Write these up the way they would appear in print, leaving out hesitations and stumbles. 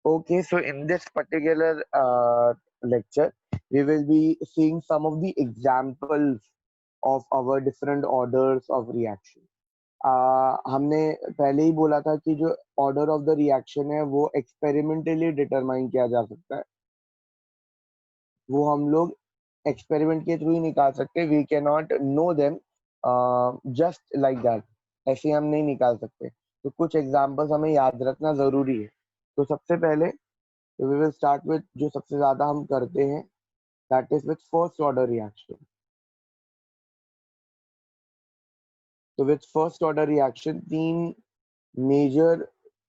Okay, so in this particular lecture, we will be seeing some of the examples of our different orders of reaction. हमने पहले ही बोला था कि जो order of the reaction है वो एक्सपेरिमेंटली डिटरमाइन किया जा सकता है, वो हम लोग एक्सपेरिमेंट के थ्रू ही निकाल सकते हैं. We can not know them just like that, ऐसे हम नहीं निकाल सकते. तो कुछ एग्जांपल्स हमें याद रखना जरूरी है. तो सबसे पहले वी विल स्टार्ट विद जो सबसे ज्यादा हम करते हैं, that is with first order reaction. तो with first order reaction 3 major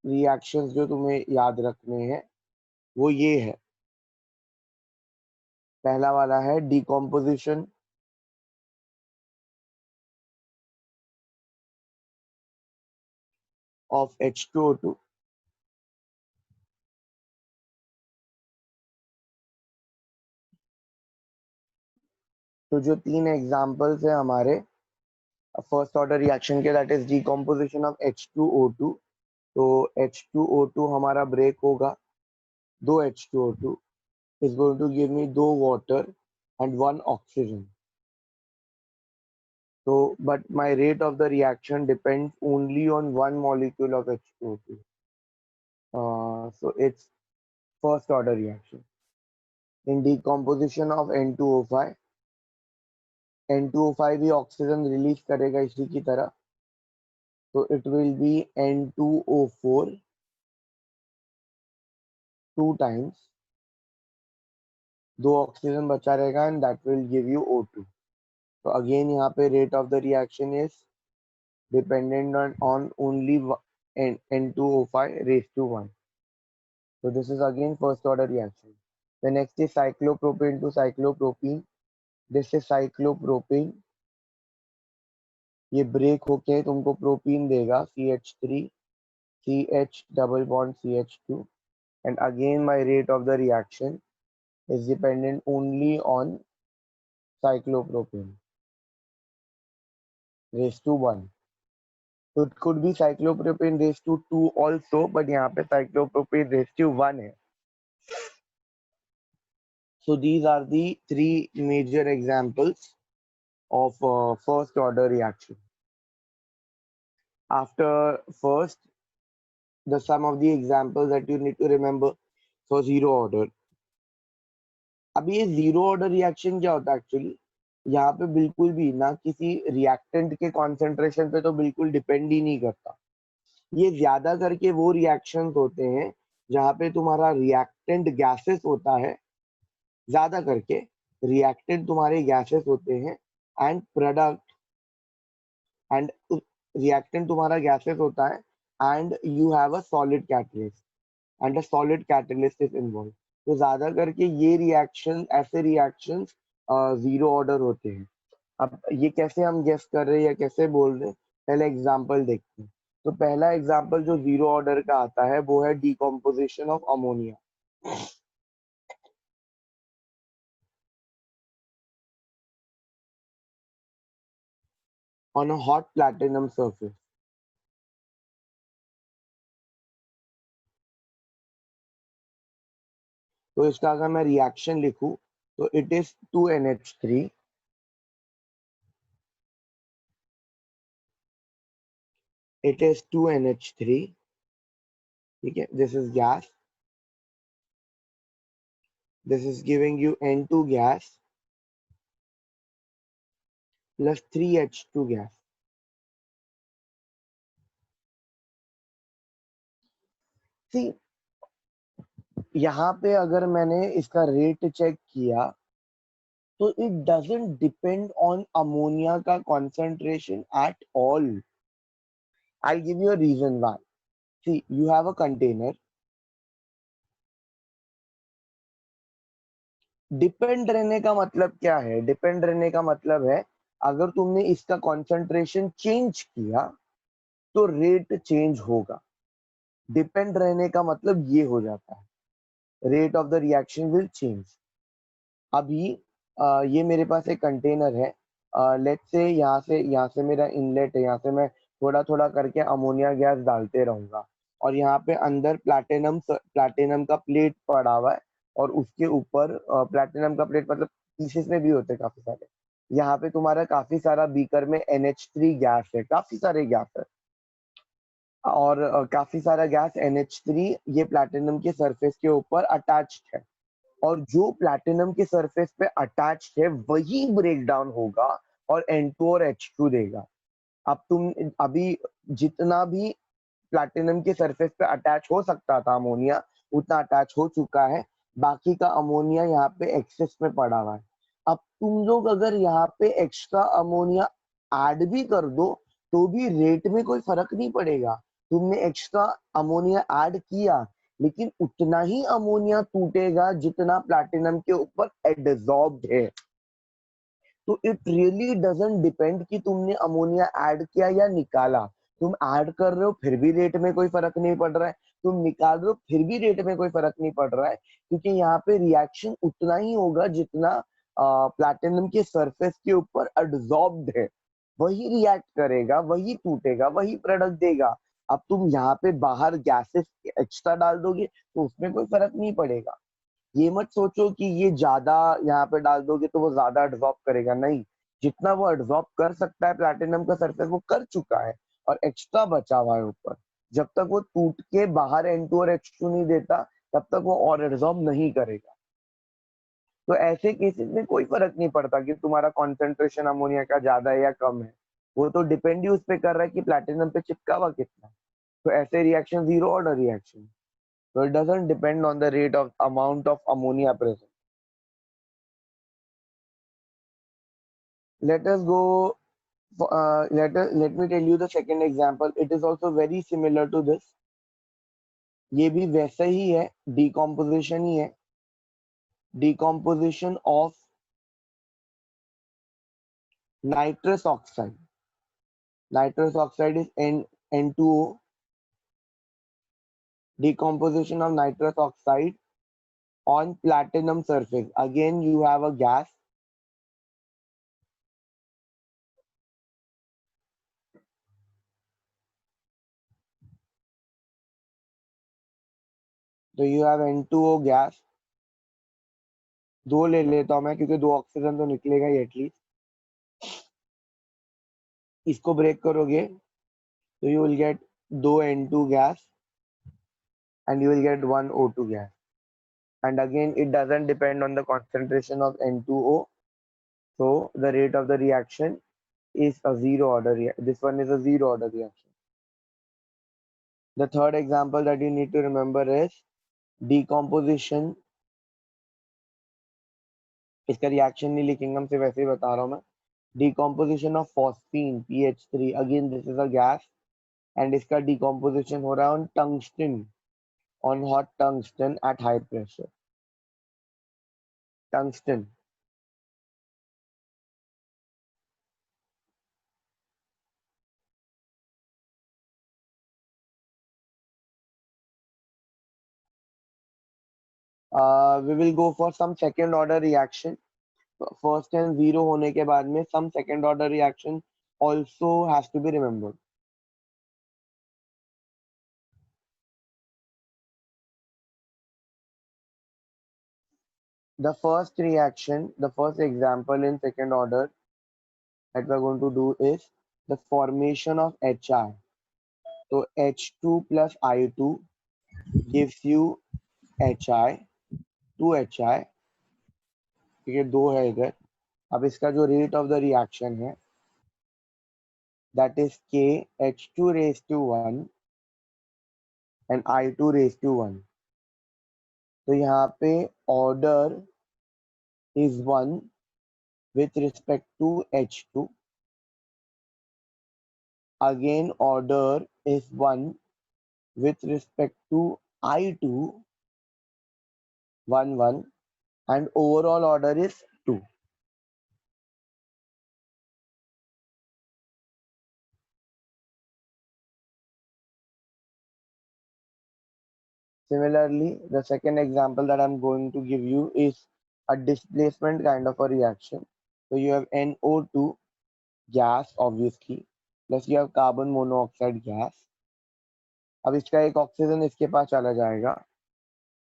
reactions जो तुम्हें याद रखने हैं वो ये है. पहला वाला है डिकम्पोजिशन ऑफ H2O2. तो जो 3 एग्जांपल्स है हमारे फर्स्ट ऑर्डर रिएक्शन के, that is decomposition of H2O2. तो H2O2 हमारा ब्रेक होगा, 2 H2O2 is going to give me 2 water and 1 oxygen. So, but my rate of the reaction depends only on 1 molecule of H2O2. So it's first order reaction. In decomposition of N2O5, N2O5 भी oxygen release करेगा इसी की तरह. So it will be N2O4 2 times, 2 oxygen बचा रहेगा and that will give you O2. So again यहाँ पे rate of the reaction is dependent on only N2O5 raised to 1. So this is again first order reaction. The next is cyclopropane to cyclopropene. This is cyclopropane. ये break होके तुमको propene देगा CH3 CH double bond CH2, and again my rate of the reaction is dependent only on cyclopropane raised to 1. So it could be cyclopropane raised to 2 also, but यहाँ पे cyclopropane raised to 1 है. So these are the 3 major examples of first order reaction. After first, the some of the examples that you need to remember for zero order. अभी ये zero order reaction क्या होता है actually, यहाँ पे बिल्कुल भी ना किसी रिएक्टेंट के कॉन्सेंट्रेशन पे तो बिल्कुल डिपेंड ही नहीं करता. ये ज्यादा करके वो रिएक्शंस होते हैं जहाँ पे तुम्हारा रिएक्टेंट गैसेस होता है, ज्यादा करके रिएक्टेंट तुम्हारे गैसेस होते हैं एंड प्रोडक्ट एंड रिएक्टेंट तुम्हारा गैसेस होता है and you have a solid catalyst and a solid catalyst is involve. तो ज्यादा करके ये रिएक्शन, ऐसे रिएक्शंस जीरो ऑर्डर होते हैं. अब ये कैसे हम गेस कर रहे हैं या कैसे बोल रहे हैं, पहले एग्जांपल देखते हैं. तो पहला एग्जांपल जो जीरो ऑर्डर का आता है वो है decomposition of ammonia. on a hot platinum surface. तो इसका अगर मैं रिएक्शन लिखूं तो it is 2NH3 it is 2NH3. ठीक है, this is gas, this is giving you N2 gas plus 3H2 gas. See, यहाँ पे अगर मैंने इसका रेट चेक किया तो it doesn't depend on ammonia का concentration at all. I give you a reason why. See, you have a container. Depend रहने का मतलब क्या है? डिपेंड रहने का मतलब है अगर तुमने इसका कॉन्सेंट्रेशन चेंज किया तो रेट चेंज होगा. डिपेंड रहने का मतलब ये हो जाता है, rate of the reaction will change. अभी ये मेरे पास एक कंटेनर है. लेट्स से यहाँ से मेरा इनलेट है, यहाँ से मैं थोड़ा थोड़ा करके अमोनिया गैस डालते रहूंगा. और यहाँ पे अंदर प्लैटिनम का प्लेट पड़ा हुआ है और उसके ऊपर प्लैटिनम का प्लेट मतलब पीसेस में भी होते हैं काफी सारे। यहाँ पे तुम्हारा काफी सारा बीकर में NH3 गैस है, काफी सारे गैस है और काफी सारा गैस NH3 ये प्लैटिनम के सरफेस के ऊपर अटैच्ड है और जो प्लैटिनम के सरफेस पे अटैच्ड है वही ब्रेक डाउन होगा और N2 और H2 देगा। अब तुम अभी जितना भी प्लैटिनम के सरफेस पे अटैच हो सकता था अमोनिया उतना अटैच हो चुका है, बाकी का अमोनिया यहाँ पे एक्सेस में पड़ा हुआ है। अब तुम लोग अगर यहाँ पे एक्स्ट्रा अमोनिया ऐड भी कर दो तो भी रेट में कोई फर्क नहीं पड़ेगा। तुमने एक्स्ट्रा अमोनिया ऐड किया लेकिन उतना ही अमोनिया टूटेगा जितना प्लैटिनम के ऊपर एडजॉर्ब्ड है। तो इट रियली डजंट डिपेंड कि तुमने अमोनिया ऐड किया या निकाला। तुम ऐड कर रहे हो फिर भी रेट में कोई फर्क नहीं पड़ रहा है, तुम निकाल रहे हो फिर भी रेट में कोई फर्क नहीं पड़ रहा है, क्योंकि यहाँ पे रिएक्शन उतना ही होगा जितना प्लैटिनम के सरफेस के ऊपर एडजॉर्ब्ड है। वही रिएक्ट करेगा, वही टूटेगा, वही प्रोडक्ट देगा। अब तुम यहाँ पे बाहर गैसेस एक्स्ट्रा डाल दोगे तो उसमें कोई फर्क नहीं पड़ेगा। ये मत सोचो कि ये ज्यादा यहाँ पे डाल दोगे तो वो ज्यादा एब्जॉर्ब करेगा, नहीं। जितना वो एब्जॉर्ब कर सकता है प्लैटिनम का सरफेस वो कर चुका है और एक्स्ट्रा बचा हुआ है ऊपर। जब तक वो टूट के बाहर N2 और H2 नहीं देता तब तक वो और एब्जॉर्ब नहीं करेगा। तो ऐसे केसेस में कोई फर्क नहीं पड़ता कि तुम्हारा कॉन्सेंट्रेशन अमोनिया का ज्यादा है या कम है, वो तो डिपेंड ही उस पर कर रहा है कि प्लैटिनम पे चिपका हुआ कितना है। तो ऐसे reaction zero order reaction, so it doesn't depend on the rate of amount of ammonia present. Let us go. Let me tell you the second example. It is also very similar to this. ये भी वैसा ही है, decomposition ही है, decomposition of nitrous oxide. Nitrous oxide is N2O. Decomposition of nitrous oxide on platinum surface. Again, you have a gas. So you have N2O gas. दो ले लेता हूं मैं क्योंकि दो ऑक्सीजन तो निकलेगा ही एटलीस्ट। इसको ब्रेक करोगे तो you will get 2 N2 gas and you will get 1 O2 gas. And again, it doesn't depend on the concentration of N2O. So the rate of the reaction is a zero order. This one is a zero order reaction. The third example that you need to remember is decomposition. इसका reaction नहीं लिखेंगे, हम सिर्फ वैसे ही बता रहा हूँ मैं। Decomposition of phosphine PH3. Again, this is a gas and इसका decomposition हो रहा है on tungsten, on hot tungsten at high pressure. Tungsten. We will go for some second order reaction. First and zero होने के बाद में some second order reaction also has to be remembered. The first reaction, the first example in second order that we are going to do is the formation of HI. So H2 plus I2 gives you HI, 2HI. ठीक है, दो है इधर। अब इसका जो rate of the reaction है that is K H2 raised to 1 and I2 raised to 1. तो यहाँ पे order is 1 with respect to H2. Again, order is 1 with respect to I2, 1, 1, and overall order is 2. Similarly, the second example that I'm going to give you is a displacement kind of a reaction. So you have NO2 gas, obviously, plus you have carbon monoxide gas. अब इसका एक oxygen इसके पास चला जाएगा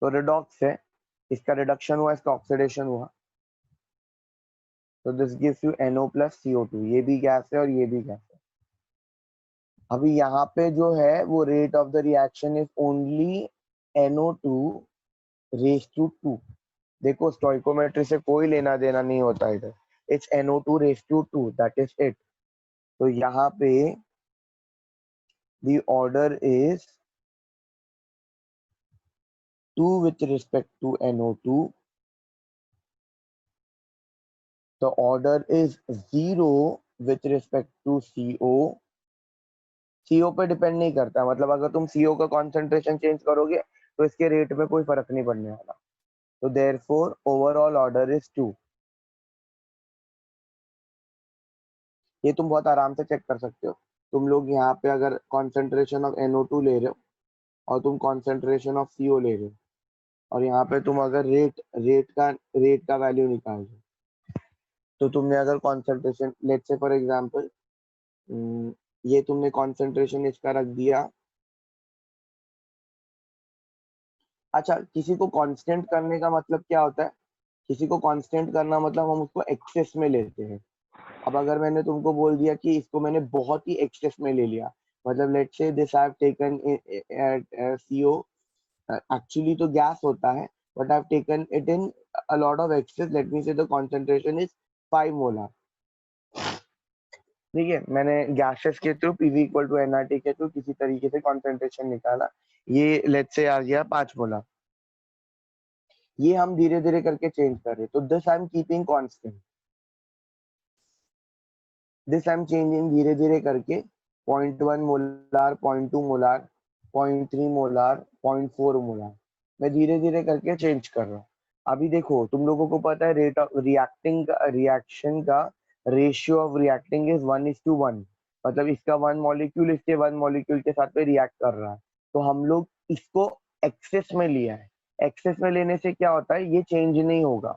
तो redox है, इसका reduction हुआ, इसका ऑक्सीडेशन हुआ, तो this gives you NO plus CO2। ये भी गैस है और ये भी गैस है। अभी यहाँ पे जो है वो rate of the reaction is only NO2 raise to 2। देखो स्टोइकोमेट्री से कोई लेना देना नहीं होता इधर, it's NO2 raise to 2, that is it. तो यहाँ पे the order is 2 with respect to NO2, the order is 0 with respect to CO। CO पे डिपेंड नहीं करता, मतलब अगर तुम CO का कॉन्सेंट्रेशन चेंज करोगे तो इसके रेट में कोई फर्क नहीं पड़ने वाला। तो देयरफॉर ओवरऑल ऑर्डर इज 2। ये तुम बहुत आराम से चेक कर सकते हो। तुम लोग यहाँ पे अगर कॉन्सेंट्रेशन ऑफ NO2 ले रहे हो और तुम कॉन्सेंट्रेशन ऑफ CO ले रहे हो और यहाँ पे तुम अगर रेट का वैल्यू निकाल दो, तो तुमने अगर concentration let's say for example ये तुमने कॉन्सेंट्रेशन इसका रख दिया। अच्छा, किसी को कांस्टेंट करने का मतलब क्या होता है? किसी को कांस्टेंट करना मतलब हम उसको एक्सेस में लेते हैं। अब अगर मैंने तुमको बोल दिया कि इसको मैंने बहुत ही एक्सेस में ले लिया, मतलब let's say this I have taken CO, actually तो गैस होता है, but I have taken it in a lot of excess, let me say the concentration is 5 molar. ठीक है, मैंने गैसेस के through PV equal to nRT के through किसी तरीके से कॉन्सेंट्रेशन निकाला, ये लेट्स से आ गया 5 मोलर। ये हम धीरे धीरे करके चेंज कर रहे हैं, तो this I am keeping constant, this I am changing धीरे धीरे करके 0.1 मोलार, 0.2 मोलार, 0.3 मोलार, 0.4 मोलार, मैं धीरे धीरे करके चेंज कर रहा हूँ। अभी देखो तुम लोगों को पता है रेट ऑफ रिएक्शन का रेशियो ऑफ रिएक्टिंग इज 1:1, मतलब इसका 1 मॉलिक्यूल इसके 1 मॉलिक्यूल के साथ में रिएक्ट कर रहा है। तो हम लोग इसको एक्सेस में लिया है। एक्सेस में लेने से क्या होता है, ये चेंज नहीं होगा,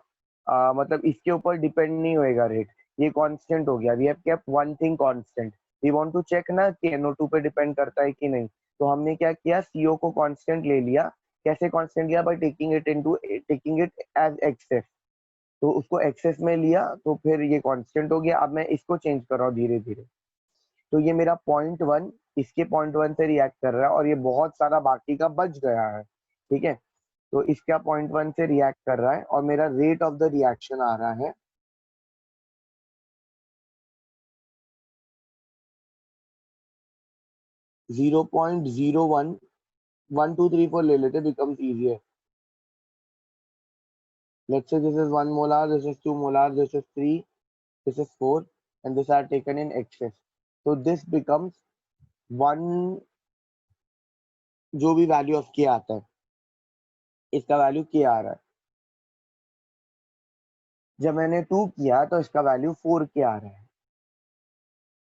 मतलब इसके ऊपर डिपेंड नहीं होएगा रेट, ये कांस्टेंट हो गया। We have kept one thing constant, we want to check ना कि NO2 पे डिपेंड करता है कि नहीं, तो हमने क्या किया, CO को कांस्टेंट ले लिया। कैसे कांस्टेंट लिया? By taking it as excess, तो उसको एक्सेस में लिया तो फिर ये कांस्टेंट हो गया। अब मैं इसको चेंज कर रहा हूँ धीरे धीरे, तो ये मेरा 0.1 इसके 0.1 से रिएक्ट कर रहा है और ये बहुत सारा बाकी का बच गया है। ठीक है, तो इसका 0.1 से रिएक्ट कर रहा है और मेरा रेट ऑफ द रिएक्शन आ रहा है 0.01, 1 2 3 4 ले लेते, becomes easier. Let's say this is 1 molar, this is 2 molar, this is 3, this is 4, and this are taken in excess. So this becomes 1, जो भी वैल्यू ऑफ K आता है, इसका वैल्यू K आ रहा है। जब मैंने 2 किया तो इसका वैल्यू 4K आ रहा है।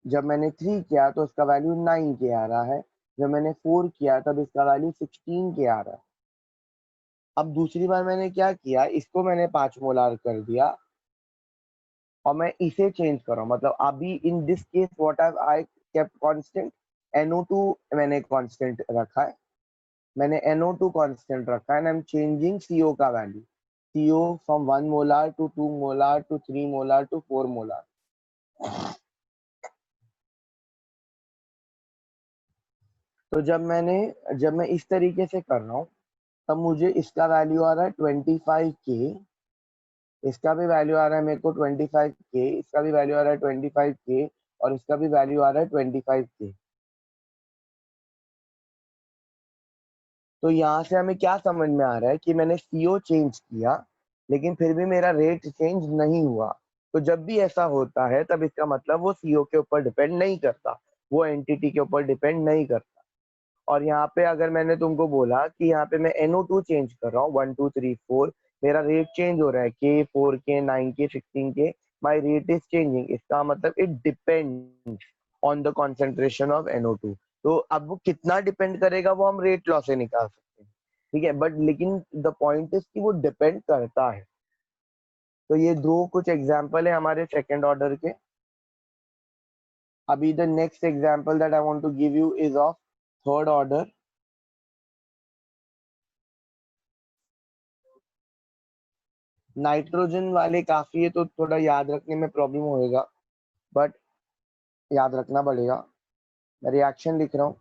जब मैंने 3 किया तो इसका वैल्यू 9K आ रहा है। जब मैंने 4 किया तब इसका वैल्यू 16K आ रहा है। अब दूसरी बार मैंने क्या किया, इसको मैंने 5 मोलार कर दिया और मैं इसे चेंज कर रहा हूँ, मतलब अभी in this case what have I kept constant, NO2 मैंने कांस्टेंट रखा है, मैंने NO2 कांस्टेंट रखा है, and I am changing CO का value, CO from 1 molar to 2 molar to 3 molar to 4 molar. तो जब मैं इस तरीके से कर रहा हूँ तब मुझे इसका वैल्यू आ रहा है 25K, इसका भी वैल्यू आ रहा है मेरे को 25K, इसका भी वैल्यू आ रहा है 25K, और इसका भी वैल्यू आ रहा है 25K। तो यहाँ से हमें क्या समझ में आ रहा है कि मैंने CO चेंज किया लेकिन फिर भी मेरा रेट चेंज नहीं हुआ। तो जब भी ऐसा होता है तब इसका मतलब वो CO के ऊपर डिपेंड नहीं करता, वो एंटिटी के ऊपर डिपेंड नहीं करता। और यहाँ पे अगर मैंने तुमको बोला कि यहाँ पे मैं NO2 चेंज कर रहा हूँ 1 2 3 4, मेरा रेट चेंज हो रहा है K 4K 9K 16K, my rate is changing, इसका मतलब it depends on the concentration of NO2। तो अब वो कितना डिपेंड करेगा वो हम रेट लॉ से निकाल सकते हैं। ठीक है, बट लेकिन द पॉइंट इज कि वो डिपेंड करता है। तो ये दो कुछ एग्जाम्पल है हमारे सेकेंड ऑर्डर के। अभी the next example that I want to give you is of third order. Nitrogen वाले काफी है तो थोड़ा याद रखने में प्रॉब्लम होएगा, बट याद रखना पड़ेगा। मैं रिएक्शन लिख रहा हूँ।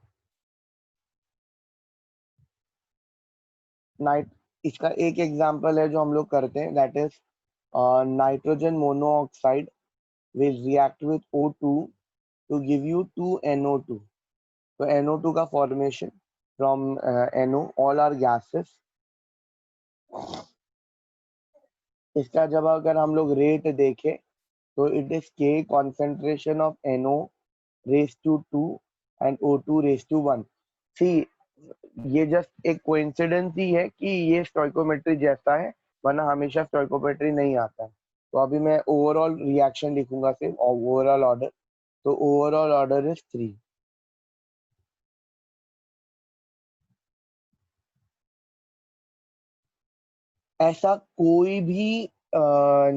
इसका एक एग्जांपल है जो हम लोग करते हैं, that is nitrogen monoxide will react with O2 to give you 2NO2. तो NO2 का formation from NO, all are gases. इसका जब अगर हम लोग रेट देखें तो it is K concentration of NO raised to 2 and O2 raised to 1. See, ये जस्ट एक कोइंसिडेंस ही है कि ये स्टोइकोमेट्री जैसा है, वरना हमेशा स्टोइकोमेट्री नहीं आता है। तो अभी मैं ओवरऑल रिएक्शन लिखूंगा सिर्फ, और ओवरऑल ऑर्डर, तो ओवरऑल ऑर्डर इज 3। ऐसा कोई भी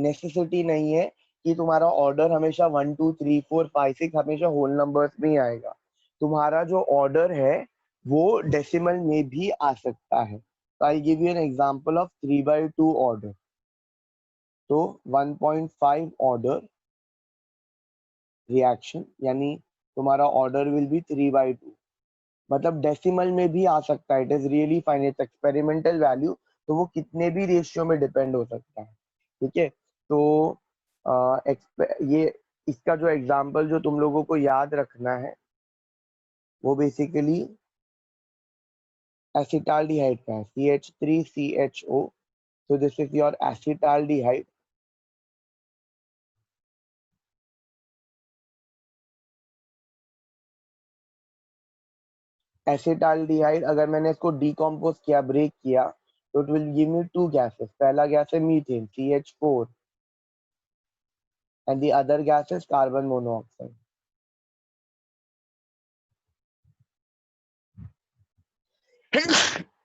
नेसेसिटी नहीं है कि तुम्हारा ऑर्डर हमेशा 1 2 3 4 5 6 हमेशा होल नंबर्स में ही आएगा। तुम्हारा जो ऑर्डर है वो डेसिमल में भी आ सकता है। तो आई give you an example of 3/2 order. तो 1.5 ऑर्डर रिएक्शन, यानी तुम्हारा ऑर्डर विल बी 3/2, मतलब डेसिमल में भी आ सकता है। It is really fine, it's experimental value, तो वो कितने भी रेशियो में डिपेंड हो सकता है। ठीक है, तो ये इसका जो एग्जांपल जो तुम लोगों को याद रखना है वो बेसिकली एसिटाल्डिहाइड का है, CH3CHO। so this is your acetaldehyde। Acetaldehyde अगर मैंने इसको डिकम्पोज किया, ब्रेक किया, तो it will give me 2 gases. पहला गैस है methane, CH4, and the other gas is carbon monoxide.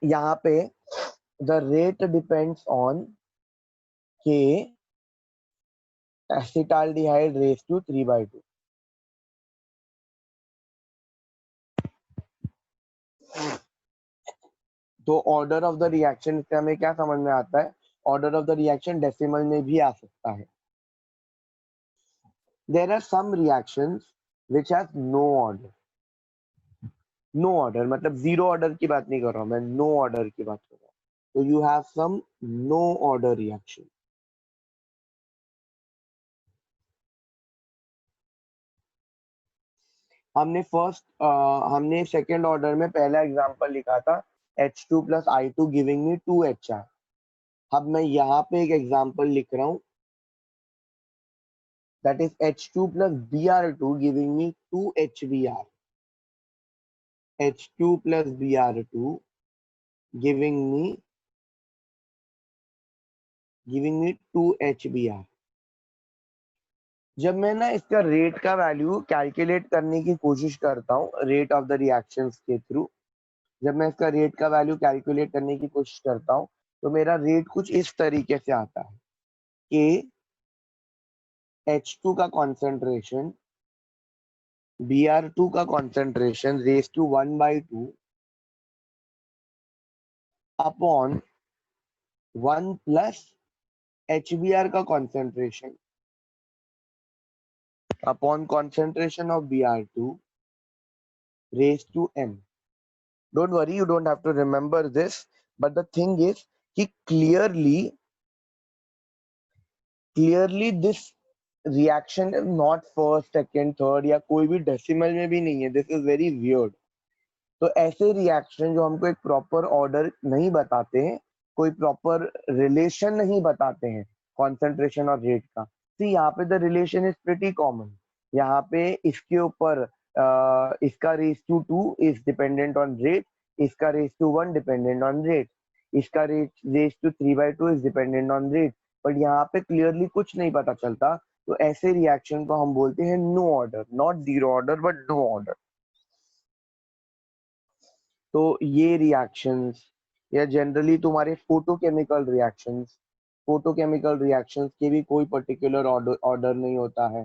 यहाँ पे the rate depends on K acetaldehyde raised to 3/2। तो ऑर्डर ऑफ द रिएक्शन से हमें क्या समझ में आता है? Order of the reaction decimal में भी आ सकता है। There are some reactions which have no order. No order मतलब जीरो ऑर्डर की बात नहीं कर रहा हूं मैं, नो ऑर्डर की बात कर रहा हूं। तो you have some no order reaction. हमने सेकेंड ऑर्डर में पहला एग्जांपल लिखा था H2 plus I2 giving me 2HR। अब मैं यहाँ पे एक एग्जांपल लिख रहा हूँ, that is H2 plus Br2 giving me 2HBr। H2 plus Br2 giving me 2HBr। जब मैं ना इसका रेट का वैल्यू कैलकुलेट करने की कोशिश करता हूँ रेट ऑफ द रिएक्शंस के थ्रू, जब मैं इसका रेट का वैल्यू कैलकुलेट करने की कोशिश करता हूँ तो मेरा रेट कुछ इस तरीके से आता है कि H2 का कॉन्सेंट्रेशन Br2 का concentration raise to 1/2 upon 1 plus HBr का concentration upon concentration of Br2 raised to m। Don't worry, you don't have to remember this, but the thing is कि clearly this reaction is not first, second, third या कोई भी decimal में भी नहीं है। This is very weird। तो ऐसे रिएक्शन जो हमको एक प्रॉपर ऑर्डर नहीं बताते हैं, कोई प्रॉपर रिलेशन नहीं बताते हैं कॉन्सेंट्रेशन और रेट का, तो यहाँ पे the relation is pretty common. यहाँ पे इसके ऊपर इसका raise to 2 is dependent on rate, इसका raise to 1 dependent on rate, इसका raise to 3/2 is dependent on rate. But यहाँ पे क्लियरली कुछ नहीं पता चलता, तो ऐसे रिएक्शन को हम बोलते हैं no order, not zero order but no order. तो ये रिएक्शंस या जनरली तुम्हारे फोटोकेमिकल रिएक्शंस के भी कोई पर्टिकुलर ऑर्डर नहीं होता है।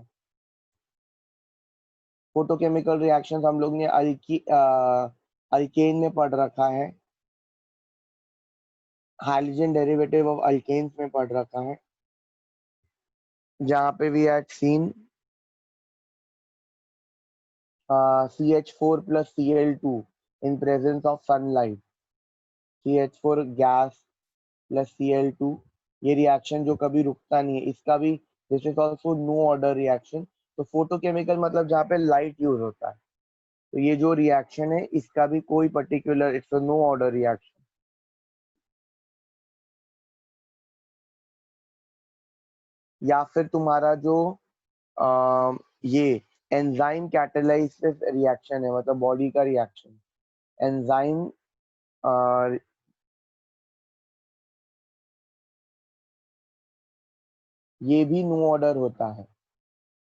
फोटोकेमिकल रिएक्शंस हम लोग ने अल्केन में पढ़ रखा है। हाइड्रोजन डेरिवेटिव ऑफ अल्केन्स में पढ़ रखा है, जहाँ पे we had seen CH4 plus Cl2 in presence of sunlight, CH4 gas plus Cl2, ये रिएक्शन जो कभी रुकता नहीं है, इसका भी this is also no order reaction. तो फोटोकेमिकल मतलब जहाँ पे लाइट यूज होता है, तो ये जो रिएक्शन है इसका भी कोई particular, it's a no order reaction. या फिर तुम्हारा जो ये एंजाइम कैटालाइसिस रिएक्शन है, मतलब बॉडी का रिएक्शन, एंजाइम ये भी नो ऑर्डर होता है।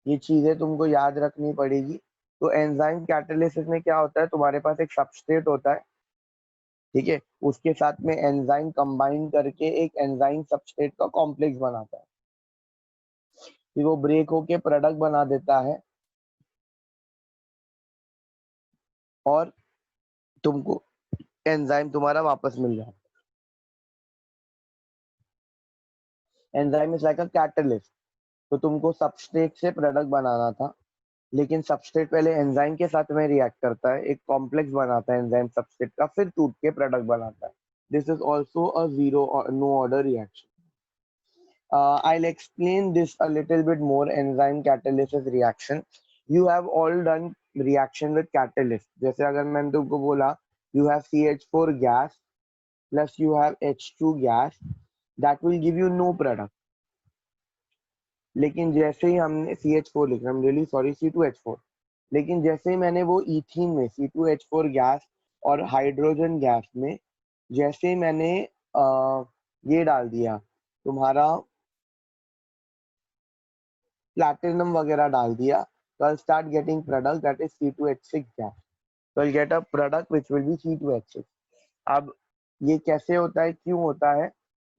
ये चीजें तुमको याद रखनी पड़ेगी। तो एंजाइम कैटालिसिस में क्या होता है, तुम्हारे पास एक सबस्ट्रेट होता है, ठीक है, उसके साथ में एंजाइम कंबाइन करके एक एंजाइम सबस्ट्रेट का कॉम्प्लेक्स बनाता है, फिर वो ब्रेक होके प्रोडक्ट बना देता है और तुमको एंजाइम तुम्हारा वापस मिल जाता है। Enzyme is like a catalyst. तो तुमको सबस्ट्रेट से प्रोडक्ट बनाना था, लेकिन सबस्ट्रेट पहले एंजाइम के साथ में रिएक्ट करता है, एक कॉम्प्लेक्स बनाता है एंजाइम सबस्ट्रेट का, फिर टूट के प्रोडक्ट बनाता है। This is also a zero no order reaction. I'll explain this a little bit more. Enzyme catalysis reaction. You have all done reaction with catalyst. जैसे अगर मैंने तुमको बोला you have CH4 gas plus you have H2 gas, that will give you no product. लेकिन जैसे ही हमने CH4 लिख रहा हूँ, रियली सॉरी, C2H4, लेकिन जैसे ही मैंने वो इथीन में C2H4 गैस और हाइड्रोजन गैस में जैसे ही मैंने ये डाल दिया तुम्हारा प्लैटिनम वगैरह डाल दिया, तो I'll start getting product that is C2H6 gas. So I'll get a product which will be C2H6. अब ये कैसे होता है, क्यों होता है,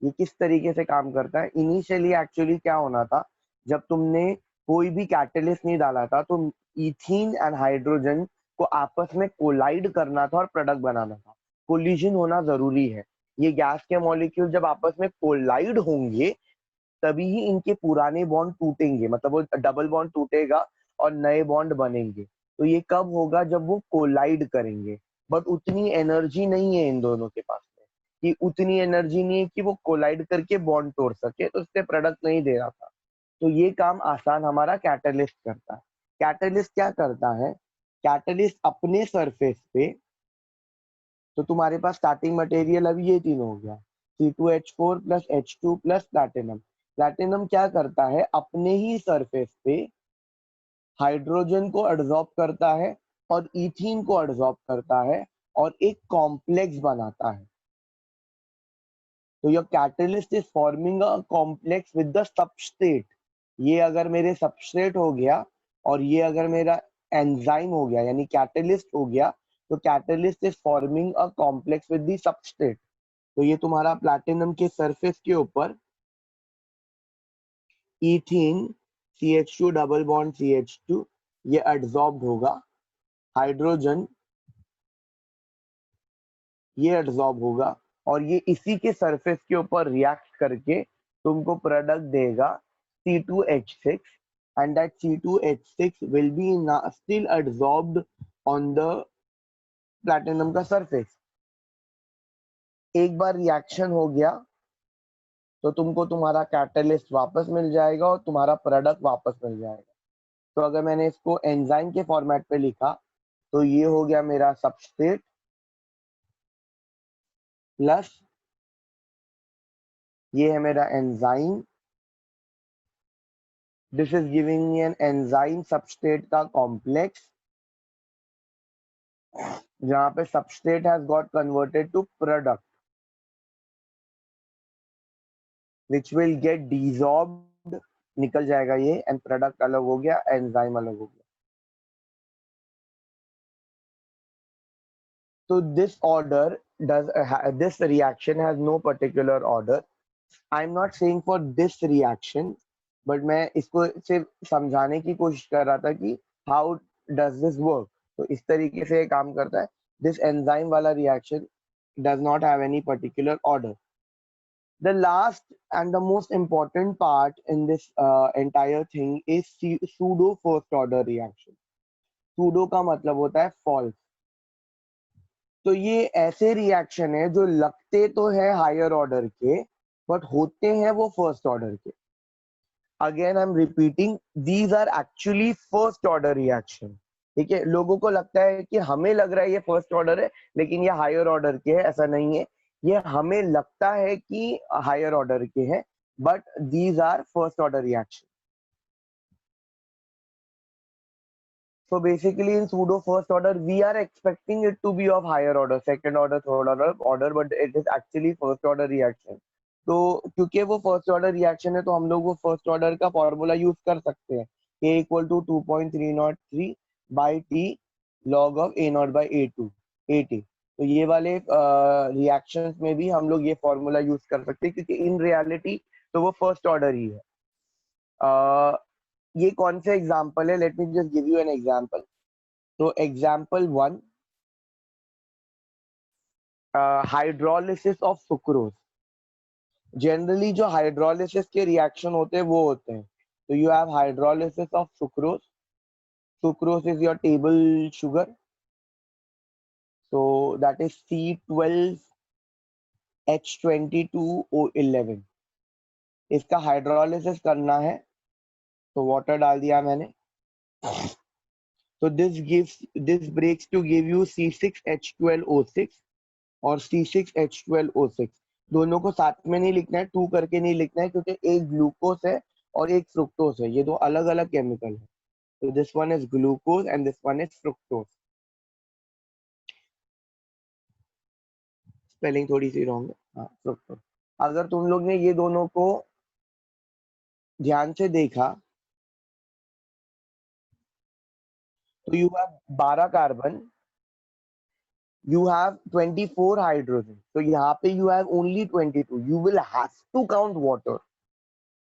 ये किस तरीके से काम करता है? इनिशियली एक्चुअली क्या होना था, जब तुमने कोई भी कैटलिस्ट नहीं डाला था तो इथीन एंड हाइड्रोजन को आपस में कोलाइड करना था और प्रोडक्ट बनाना था। कोलिजन होना जरूरी है। ये गैस के मॉलिक्यूल जब आपस में कोलाइड होंगे तभी ही इनके पुराने बॉन्ड टूटेंगे, मतलब वो डबल बॉन्ड टूटेगा और नए बॉन्ड बनेंगे। तो ये कब होगा, जब वो कोलाइड करेंगे। बट उतनी एनर्जी नहीं है इन दोनों के पास में, कि उतनी एनर्जी नहीं है कि वो कोलाइड करके बॉन्ड तोड़ सके, तो उससे प्रोडक्ट नहीं दे रहा था। तो ये काम आसान हमारा कैटलिस्ट करता है। कैटलिस्ट क्या करता है, कैटलिस्ट अपने सरफेस पे, तो तुम्हारे पास स्टार्टिंग मटेरियल अभी ये तीन हो गया, C2H4 plus H2 plus platinum. Platinum क्या करता है, अपने ही सरफेस पे हाइड्रोजन को एडजॉर्ब करता है और इथीन को एडजॉर्ब करता है और एक कॉम्प्लेक्स बनाता है। तो your catalyst is forming a complex with the substrate. ये अगर मेरे सबस्ट्रेट हो गया और ये अगर मेरा एंजाइम हो गया, यानी कैटलिस्ट हो गया, तो catalyst is forming a complex with the substrate. तो ये तुम्हारा प्लैटिनम के सरफेस के ऊपर ethene CH2 double bond CH2 ये एडजॉर्ब्ड होगा, हाइड्रोजन ये एडजॉर्ब होगा और ये इसी के सरफेस के ऊपर रिएक्ट करके तुमको प्रोडक्ट देगा C2H6, and that C2H6 will be still adsorbed on the platinum का सरफेस। एक बार रिएक्शन हो गया तो तुमको तुम्हारा कैटलिस्ट वापस मिल जाएगा और तुम्हारा प्रोडक्ट वापस मिल जाएगा। तो अगर मैंने इसको एंजाइम के फॉर्मेट पे लिखा तो ये हो गया मेरा सबस्ट्रेट प्लस ये है मेरा enzyme, this is giving me an enzyme substrate का कॉम्प्लेक्स, जहां पे substrate has got converted to product which will get dissolved, निकल जाएगा ये, एंड प्रोडक्ट अलग हो गया, एंजाइम अलग हो गया। तो this order does this reaction has no particular order. I'm not saying for this reaction, but मैं इसको सिर्फ समझाने की कोशिश कर रहा था कि how does this work। तो इस तरीके से ये काम करता है। This enzyme वाला reaction does not have any particular order. The last and the most important part in this entire thing is pseudo first order reaction. Pseudo का मतलब होता है false. तो ये ऐसे रिएक्शन है जो लगते तो है हायर ऑर्डर के बट होते हैं वो फर्स्ट ऑर्डर के. Again I am repeating, these are actually first order reaction. ठीक है, लोगों को लगता है कि हमें लग रहा है ये फर्स्ट ऑर्डर है लेकिन ये हायर ऑर्डर के है. ऐसा नहीं है, ये हमें लगता है कि हायर ऑर्डर के हैं but these are first order reaction. So basically in pseudo first order, we are expecting it to be of higher order, second order, third order, but it is actually first order reaction. तो क्योंकि वो first order reaction है तो हम लोग वो first order का formula use कर सकते हैं. a equal to 2.303 by t log of a not by a2 तो ये वाले रिएक्शंस में भी हम लोग ये फॉर्मूला यूज कर सकते हैं क्योंकि इन रियलिटी तो वो फर्स्ट ऑर्डर ही है. ये कौन से एग्जाम्पल है? Let me just give you an example. तो example 1, hydrolysis of sucrose. Generally जो हाइड्रोलिसिस के रिएक्शन होते हैं वो होते हैं. तो you have hydrolysis of sucrose. Sucrose is your table sugar. so that is C12H22O11. इसका हाइड्रोलिसिस करना है तो वाटर डाल दिया मैंने. तो this breaks to give you C6H12O6 और C6H12O6. दोनों को साथ में नहीं लिखना है, 2 करके नहीं लिखना है क्योंकि एक ग्लूकोज है और एक फ्रुक्टोज है. ये दो अलग अलग केमिकल है. तो this one is glucose and this one is fructose. Spelling थोड़ी सी रॉन्ग है. हाँ, फ्रुक्टोज. अगर तुम लोग ने ये दोनों को ध्यान से देखा तो you have 12 carbon, you have 24 hydrogen. So यहाँ पे you have only 22. You will have to count water.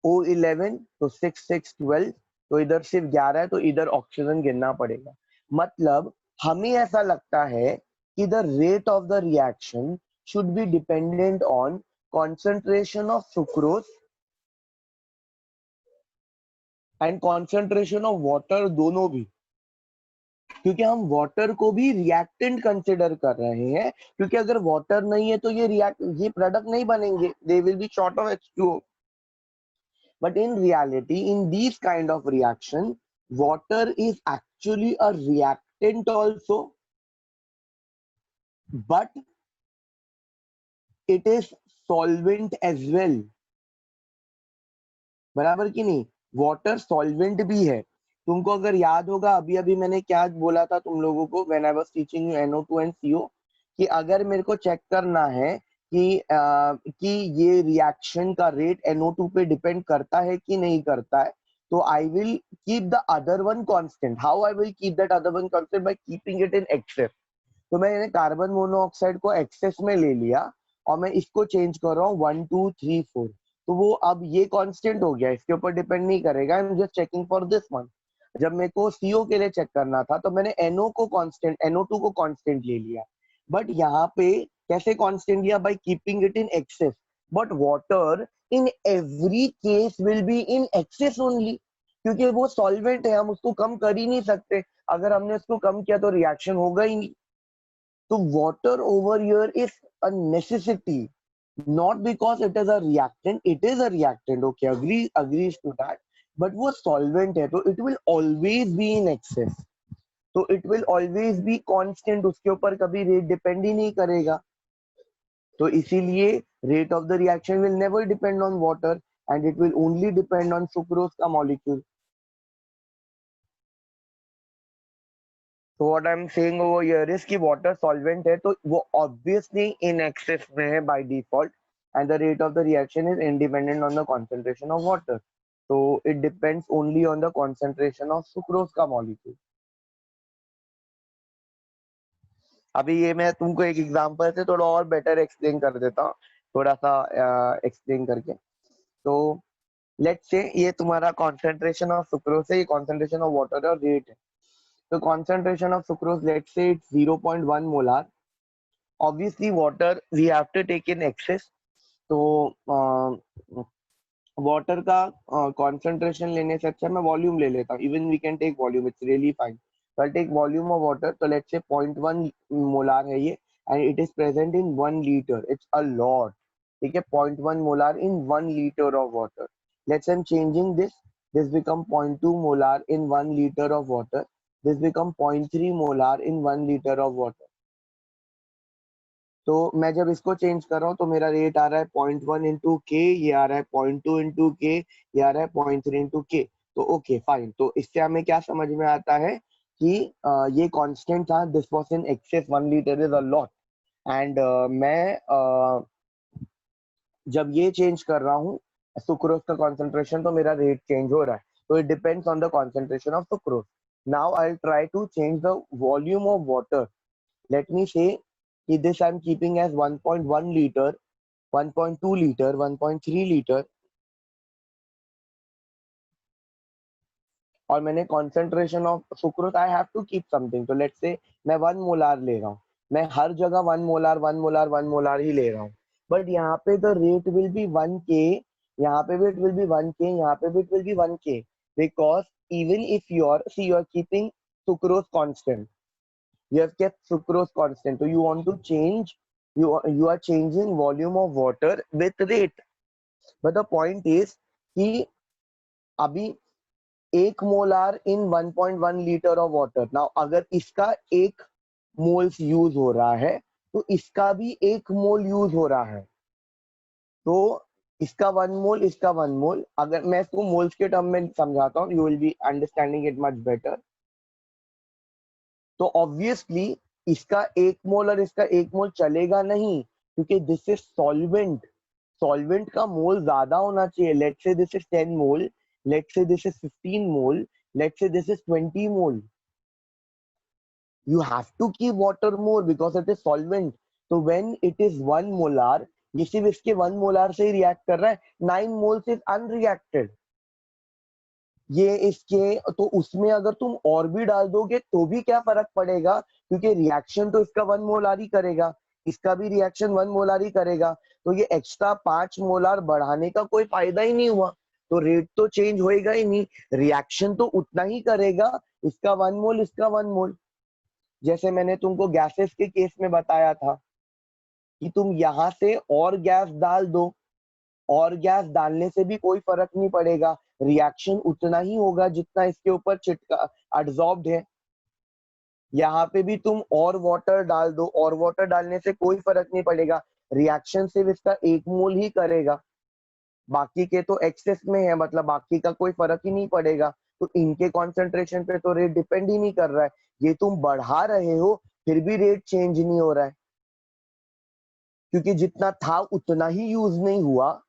O11 तो 6 6 12 तो इधर सिर्फ 11 है तो इधर ऑक्सीजन गिनना पड़ेगा. मतलब हमें ऐसा लगता है कि the rate of the reaction should be dependent on concentration of sucrose and concentration of water, दोनों भी. क्योंकि हम वाटर को भी रिएक्टेंट कंसिडर कर रहे हैं क्योंकि अगर वाटर नहीं है तो ये प्रोडक्ट नहीं बनेंगे. They will be short of H2O. But in reality in this kind of reaction water is actually a reactant also but it is solvent as well. बराबर कि नहीं? वाटर सॉल्वेंट भी है. तुमको अगर याद होगा अभी अभी मैंने क्या बोला था तुम लोगों को when I was teaching you NO2 and CO कि अगर मेरे को चेक करना है कि ये रिएक्शन का रेट NO2 पे डिपेंड करता है कि नहीं करता है तो I will keep the other one constant. How I will keep that other one constant? By keeping it in excess. तो मैंने कार्बन मोनोऑक्साइड को एक्सेस में ले लिया और मैं इसको चेंज कर रहा हूँ 1 2 3 4. तो वो अब ये कांस्टेंट हो गया, इसके ऊपर डिपेंड नहीं करेगा. I am just checking for this one. जब मेरे को CO के लिए चेक करना था तो मैंने NO को कांस्टेंट, NO2 को कांस्टेंट ले लिया. बट यहाँ पे कैसे कांस्टेंट लिया? By keeping it in excess. But water in every case will be in excess only क्योंकि वो सॉल्वेंट है, हम उसको कम कर ही नहीं सकते. अगर हमने उसको कम किया तो रिएक्शन होगा ही नहीं. तो water over here is a necessity, not because it is a reactant. It is a reactant, okay, agrees to that. But वो solvent है तो it will always be in excess. तो it will always be constant. उसके ऊपर कभी rate depend ही नहीं करेगा. तो इसीलिए rate of the reaction will never depend on water and it will only depend on sucrose का molecule. So what I'm saying over here is कि water solvent है तो वो obviously in excess में है by default and the rate of the reaction is independent on the concentration of water. So it depends only on the concentration of sucrose का molecule. अभी ये मैं तुमको एक एग्जांपल से थोड़ा और बेटर एक्सप्लेन कर देता हूँ, थोड़ा सा एक्सप्लेन करके. तो लेट्स से ये तुम्हारा concentration of sucrose है, ये concentration of water और रेट है. So concentration of sucrose, let's say it's 0.1 molar. Obviously water we have to take in excess तो वाटर का कॉन्सेंट्रेशन लेने से अच्छा मैं वॉल्यूम ले लेता हूँ. Even we can take volume, it's really fine. I take volume of water. तो लेट्स से 0.1 मोलार है ये, and it is present in 1 litre. It's a lot. ठीक है, 0.1 molar in 1 litre of water. Let's I am changing this become 0.2 molar in 1 litre of water. This become 0.3 molar in 1 litre of water. तो मैं जब इसको change कर रहा हूँ तो मेरा रेट आ रहा है 0.1 इंटू के, ये आ रहा है 0.2 इंटू के, ये आ रहा है 0.3 इंटू के. तो ओके फाइन. तो इससे हमें क्या समझ में आता है कि ये कांस्टेंट था. This was in excess, 1 litre is a lot. And मैं जब ये चेंज कर रहा हूँ सुक्रोज का कॉन्सेंट्रेशन, तो मेरा रेट चेंज हो रहा है. तो it depends on the concentration of sucrose. Now I will try to change the volume of water. Let me say कि this I'm keeping as 1.1 liter, 1.2 liter, 1.3 liter. और मैंने concentration of sucrose I have to keep something. तो let's say मैं 1 molar ले रहा हूँ. मैं हर जगह 1 मोलार 1 मोलार 1 मोलार ही ले रहा हूँ. बट यहाँ पे the rate will be 1k, यहाँ पे भी it will be 1k, यहाँ पे भी it will be 1k. Because even if you are keeping sucrose constant, you have kept sucrose constant, so you want to change, you are changing volume of water with rate. But the point is कि अभी 1 molar in 1.1 litre of water. Now अगर इसका 1 moles use हो रहा है तो इसका भी 1 मोल यूज हो रहा है. तो इसका 1 मोल, इसका 1 मोल. अगर मैं इसको मोल्स के टर्म में समझाता हूँ, you will be understanding it much better. तो ऑब्वियसली इसका 1 मोल और इसका 1 मोल चलेगा नहीं, क्योंकि दिस इज सॉल्वेंट. सॉल्वेंट का मोल ज्यादा होना चाहिए. Let's say this is 10 mole, let's say this is 15 mole, let's say this is 20 mole. You have to keep water more because it is solvent. So when it is 1 molar, ये सिर्फ इसके 1 molar से ही react कर रहा है. 9 moles is unreacted. ये इसके, तो उसमें अगर तुम और भी डाल दोगे तो भी क्या फर्क पड़ेगा, क्योंकि रिएक्शन तो इसका 1 मोलार ही करेगा, इसका भी रिएक्शन 1 मोलार ही करेगा. तो ये एक्स्ट्रा 5 मोलार बढ़ाने का कोई फायदा ही नहीं हुआ. तो रेट तो चेंज होएगा ही नहीं, रिएक्शन तो उतना ही करेगा, इसका 1 मोल, इसका 1 मोल. जैसे मैंने तुमको गैसेस के केस में बताया था कि तुम यहां से और गैस डाल दो, और गैस डालने से भी कोई फर्क नहीं पड़ेगा. रिएक्शन उतना ही होगा जितना इसके ऊपर चिटका एब्जॉर्ब्ड है. यहाँ पे भी तुम और वाटर डाल दो, और वाटर डालने से कोई फर्क नहीं पड़ेगा. रिएक्शन सिर्फ इसका 1 मोल ही करेगा, बाकी के तो एक्सेस में है, मतलब बाकी का कोई फर्क ही नहीं पड़ेगा. तो इनके कॉन्सेंट्रेशन पे तो रेट डिपेंड ही नहीं कर रहा है. ये तुम बढ़ा रहे हो फिर भी रेट चेंज नहीं हो रहा है, क्योंकि जितना था उतना ही यूज नहीं हुआ.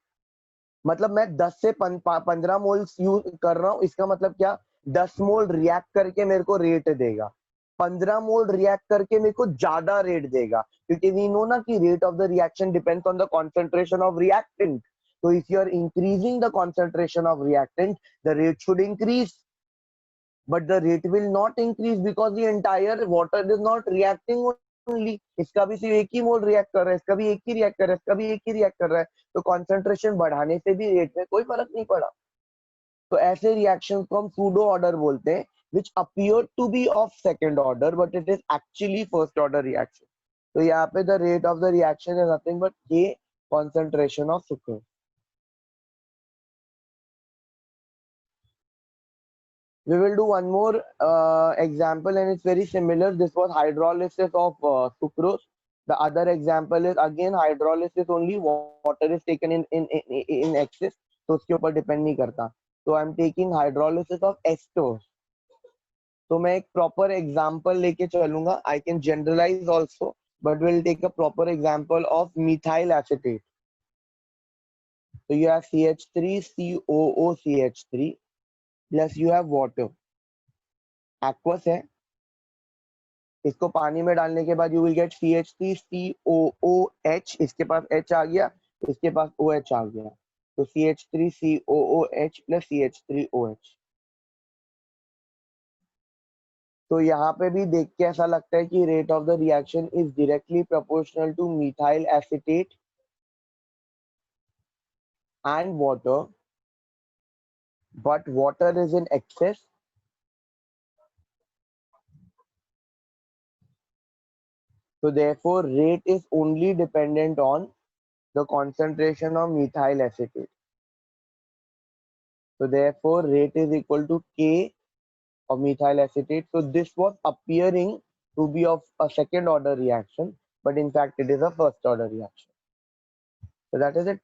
मतलब मैं 10 से 15 मोल यूज कर रहा हूँ, इसका मतलब क्या, 10 मोल रिएक्ट करके मेरे को रेट देगा, 15 मोल रिएक्ट करके मेरे को ज्यादा रेट देगा. क्योंकि वी नो ना कि rate of the reaction depends on the concentration of reactant. So if you are increasing the concentration of reactant, the rate should increase. But the rate will not increase because the entire water is not reacting only. इसका भी सिर्फ एक ही मोल react कर रहा है, इसका भी एक ही रिएक्ट कर रहा है, इसका भी एक ही रिएक्ट कर रहा है. तो कॉन्सेंट्रेशन बढ़ाने से भी रेट में कोई फर्क नहीं पड़ा. तो ऐसे रिएक्शन को हम सूडो ऑर्डर बोलते हैं, which appear to be of second order but it is actually first order reaction. तो यहाँ पे the rate of the reaction is nothing but K concentration of sucrose. We will do one more example and it's very similar. This was hydrolysis of sucrose. The other example is again hydrolysis, only water is taken in excess, तो उसके ऊपर depend नहीं करता. तो I am taking hydrolysis of esters. तो मैं एक proper example लेके चलूंगा. I can generalize also, but will take a proper example of methyl acetate. तो you have CH3COOCH3 plus you have water. Aqueous है, इसको पानी में डालने के बाद यू विल गेट CH3COOH. इसके पास H आ गया, इसके पास OH आ गया. तो CH3COOH प्लस CH3OH. तो यहाँ पे भी देख के ऐसा लगता है कि rate of the reaction is directly proportional two methyl acetate and water, but water is in excess. So therefore, rate is only dependent on the concentration of methyl acetate. So therefore, rate is equal to K of methyl acetate. So this was appearing to be of a second order reaction, but in fact it is a first order reaction. So that is it.